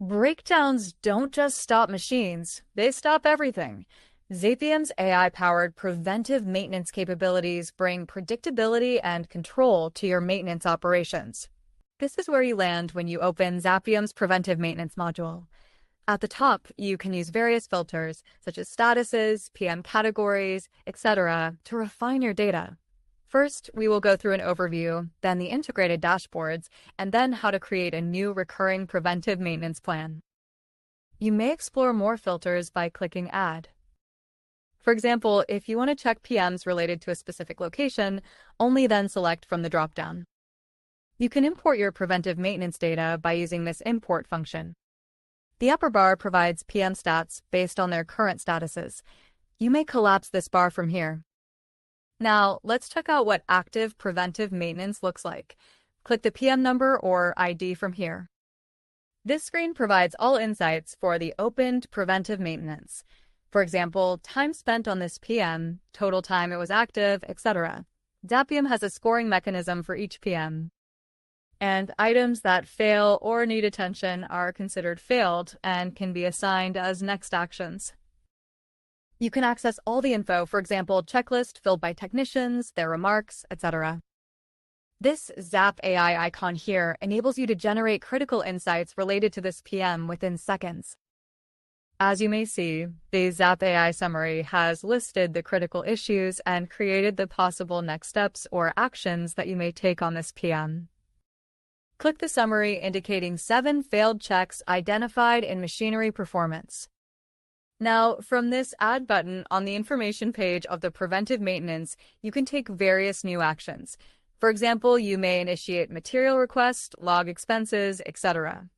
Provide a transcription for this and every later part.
Breakdowns don't just stop machines, they stop everything. Zapium's AI-powered preventive maintenance capabilities bring predictability and control to your maintenance operations. This is where you land when you open Zapium's preventive maintenance module. At the top, you can use various filters, such as statuses, PM categories, etc., to refine your data. First, we will go through an overview, then the integrated dashboards, and then how to create a new recurring preventive maintenance plan. You may explore more filters by clicking Add. For example, if you want to check PMs related to a specific location, only then select from the dropdown. You can import your preventive maintenance data by using this import function. The upper bar provides PM stats based on their current statuses. You may collapse this bar from here. Now, let's check out what active preventive maintenance looks like. Click the PM number or ID from here. This screen provides all insights for the opened preventive maintenance. For example, time spent on this PM, total time it was active, etc. Zapium has a scoring mechanism for each PM. And items that fail or need attention are considered failed and can be assigned as next actions. You can access all the info, for example, checklist filled by technicians, their remarks, etc. This Zap AI icon here enables you to generate critical insights related to this PM within seconds. As you may see, the Zap AI summary has listed the critical issues and created the possible next steps or actions that you may take on this PM. Click the summary indicating 7 failed checks identified in machinery performance. Now, from this Add button on the information page of the preventive maintenance, you can take various new actions. For example, you may initiate material requests, log expenses, etc.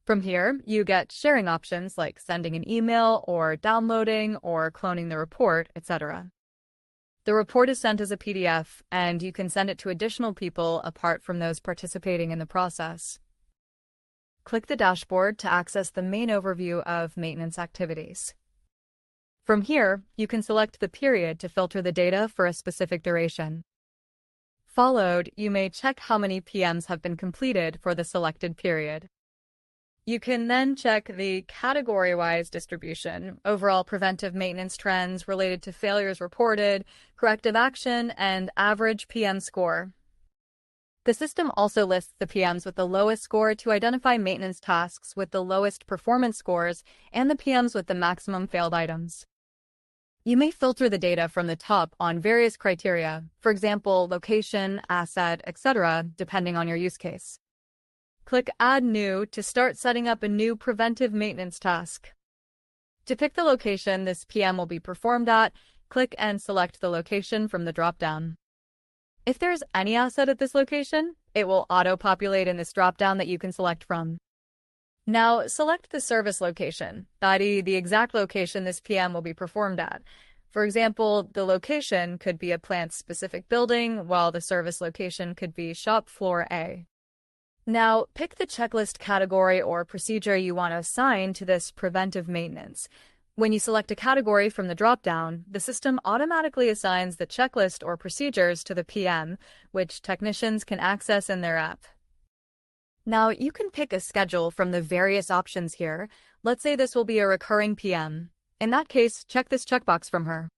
From here, you get sharing options like sending an email or downloading or cloning the report, etc. The report is sent as a PDF, and you can send it to additional people apart from those participating in the process. Click the dashboard to access the main overview of maintenance activities. From here, you can select the period to filter the data for a specific duration. Followed, you may check how many PMs have been completed for the selected period. You can then check the category-wise distribution, overall preventive maintenance trends related to failures reported, corrective action, and average PM score. The system also lists the PMs with the lowest score to identify maintenance tasks with the lowest performance scores and the PMs with the maximum failed items. You may filter the data from the top on various criteria, for example, location, asset, etc., depending on your use case. Click Add New to start setting up a new preventive maintenance task. To pick the location this PM will be performed at, click and select the location from the dropdown. If there's any asset at this location, it will auto-populate in this dropdown that you can select from. Now, select the service location, i.e. the exact location this PM will be performed at. For example, the location could be a plant-specific building, while the service location could be shop floor A. Now, pick the checklist category or procedure you want to assign to this preventive maintenance. When you select a category from the dropdown, the system automatically assigns the checklist or procedures to the PM, which technicians can access in their app. Now, you can pick a schedule from the various options here. Let's say this will be a recurring PM. In that case, check this checkbox from her.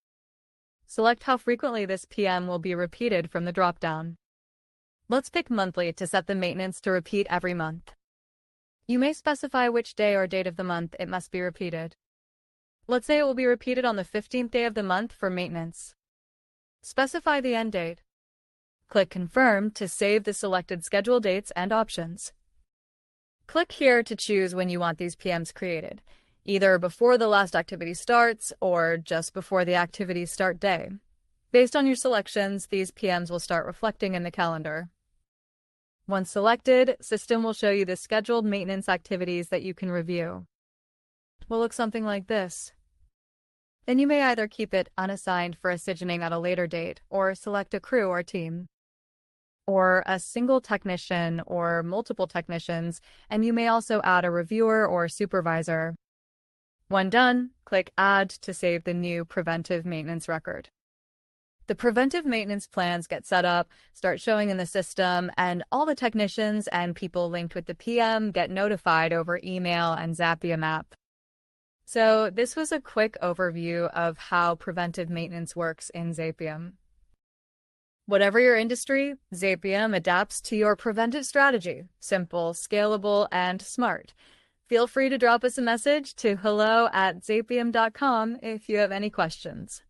Select how frequently this PM will be repeated from the dropdown. Let's pick monthly to set the maintenance to repeat every month. You may specify which day or date of the month it must be repeated. Let's say it will be repeated on the 15th day of the month for maintenance. Specify the end date. Click Confirm to save the selected schedule dates and options. Click here to choose when you want these PMs created, either before the last activity starts or just before the activity's start day. Based on your selections, these PMs will start reflecting in the calendar. Once selected, system will show you the scheduled maintenance activities that you can review. It will look something like this. Then you may either keep it unassigned for assignment at a later date, or select a crew or team, or a single technician or multiple technicians, and you may also add a reviewer or supervisor. When done, click Add to save the new preventive maintenance record. The preventive maintenance plans get set up, start showing in the system, and all the technicians and people linked with the PM get notified over email and Zapium app. So this was a quick overview of how preventive maintenance works in Zapium. Whatever your industry, Zapium adapts to your preventive strategy. Simple, scalable, and smart. Feel free to drop us a message to hello@zapium.com if you have any questions.